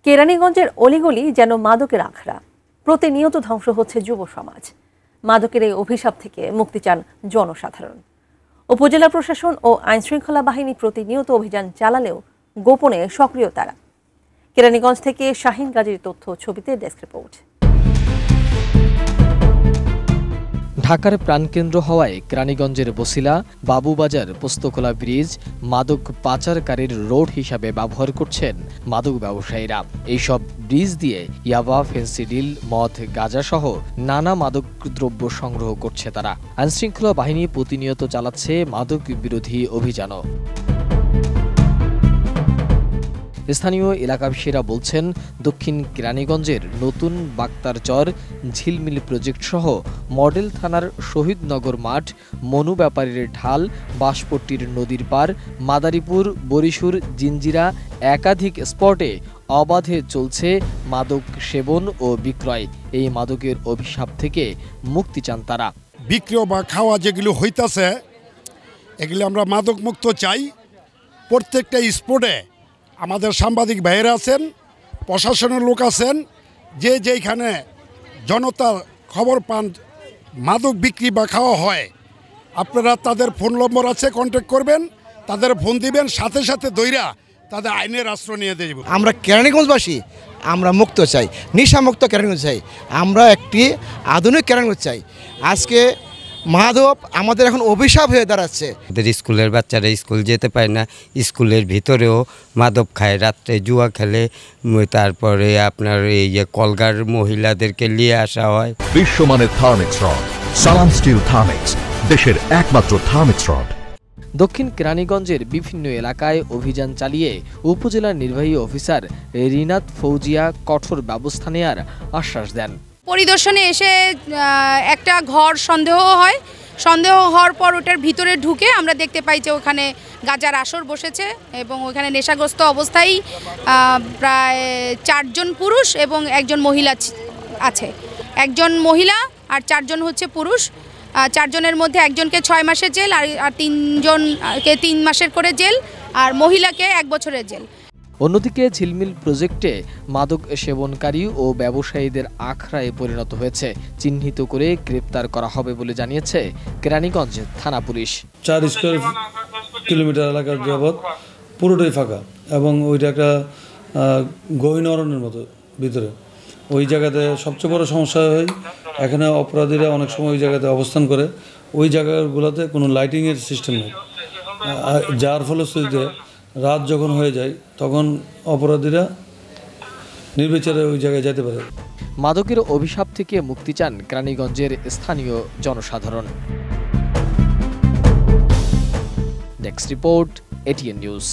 কেরানীগঞ্জের অলিগলি যেন মাদকের আখড়া, প্রতিনিয়ত ধ্বংস হচ্ছে যুব সমাজ। মাদকের এই অভিশাপ থেকে মুক্তি চান জনসাধারণ। উপজেলা প্রশাসন ও আইনশৃঙ্খলা বাহিনী প্রতিনিয়ত অভিযান চালালেও গোপনে সক্রিয় তারা। কেরানীগঞ্জ থেকে শাহিন গাজীর তথ্য, ছবিতে ডেস্ক রিপোর্ট। ঢাকার প্রাণকেন্দ্র হওয়ায় কেরানীগঞ্জের বছিলা, বাবুবাজার, পোস্তকলা ব্রিজ মাদক পাচারকারীর রোড হিসাবে ব্যবহার করছেন মাদক ব্যবসায়ীরা। এইসব ব্রিজ দিয়ে ইয়াবা, ফেন্সিডিল, মদ, গাঁজা সহ নানা মাদক দ্রব্য সংগ্রহ করছে তারা। আইনশৃঙ্খলা বাহিনী প্রতিনিয়ত চালাচ্ছে মাদক বিরোধী অভিযানও। স্থানীয় এলাকাবাসীরা বলছেন, দক্ষিণ কেরানীগঞ্জের নতুন বাক্তারচর, ঝিলমিল প্রজেক্ট সহ মডেল থানার শহীদনগর মাঠ, মনু ব্যাপারীর ঢাল, বাঁশপট্টির নদীর পার, মাদারীপুর, বরিশুর, জিঞ্জিরা একাধিক স্পটে অবাধে চলছে মাদক সেবন ও বিক্রয়। এই মাদকের অভিশাপ থেকে মুক্তি চান তারা। বিক্রয় বা খাওয়া যেগুলো হইতাছে, এগুলো আমরা মাদক মুক্ত চাই। প্রত্যেকটা স্পটে আমাদের সাংবাদিক ভাইয়েরা আছেন, প্রশাসনের লোক আছেন, যে যেখানে জনতার খবর পান মাদক বিক্রি বা খাওয়া হয়, আপনারা তাদের ফোন নম্বর আছে, কন্ট্যাক্ট করবেন, তাদের ফোন দিবেন, সাথে সাথে দইরা তাদের আইনের আশ্রয় নিয়ে দেব। আমরা কেরানীগঞ্জবাসী, আমরা মুক্ত চাই, নেশামুক্ত কেরানীগঞ্জ চাই, আমরা একটি আধুনিক কেরানীগঞ্জ চাই। আজকে মাদক আমাদের এখন অভিশাপ হয়ে দাঁড়াচ্ছে। আমাদের স্কুলের বাচ্চারা স্কুল যেতে পারে না, স্কুলের ভিতরেও মাদক খায়, রাত্রে জুয়া খেলে, তারপরে আপনার এই যে কলগার মহিলাদেরকে নিয়ে আসা হয়। বিশ্বমানের থার্মিক্স রড, সালাম স্টিল থার্মিক্স, দেশের একমাত্র থার্মিক্স রড। দক্ষিণ কেরানীগঞ্জের বিভিন্ন এলাকায় অভিযান চালিয়ে উপজেলার নির্বাহী অফিসার রিনাত ফৌজিয়া কঠোর ব্যবস্থা নেওয়ার আশ্বাস দেন। পরিদর্শনে এসে একটা ঘর সন্দেহ হওয়ার পর ওটার ভিতরে ঢুকে আমরা দেখতে পাই যে ওখানে গাঁজার আসর বসেছে এবং ওখানে নেশাগ্রস্ত অবস্থায় প্রায় 4 জন পুরুষ এবং 1 জন মহিলা আছে। 1 জন মহিলা আর 4 জন হচ্ছে পুরুষ। 4 জনের মধ্যে 1 জনকে 6 মাসের জেল, আর 3 জনকে 3 মাসের করে জেল, আর মহিলাকে 1 বছরের জেল। অন্যদিকে ঝিলমিল প্রজেক্টে মাদক সেবনকারী ও ব্যবসায়ীদের আখড়ায় পরিণত হয়েছে, চিহ্নিত করে গ্রেপ্তার করা হবে বলে জানিয়েছে কেরানীগঞ্জ থানা পুলিশ। 4 স্কয়ার কিলোমিটার এলাকার যাবৎ পুরোটাই ফাঁকা এবং ওইটা একটা গহীন অরণ্যের মতো ভিতরে। ওই জায়গাতে সবচেয়ে বড় সমস্যা হয়, এখানে অপরাধীরা অনেক সময় ওই জায়গাতে অবস্থান করে, ওই জায়গাগুলোতে কোনো লাইটিংয়ের সিস্টেম নেই, যার ফলশ্রুতিতে রাত যখন হয়ে যায় তখন অপরাধীরা নির্বিচারে ওই জায়গায় যেতে পারে। মাদকের অভিশাপ থেকে মুক্তি চান কেরানীগঞ্জের স্থানীয় জনসাধারণ। Desk report, ATN news.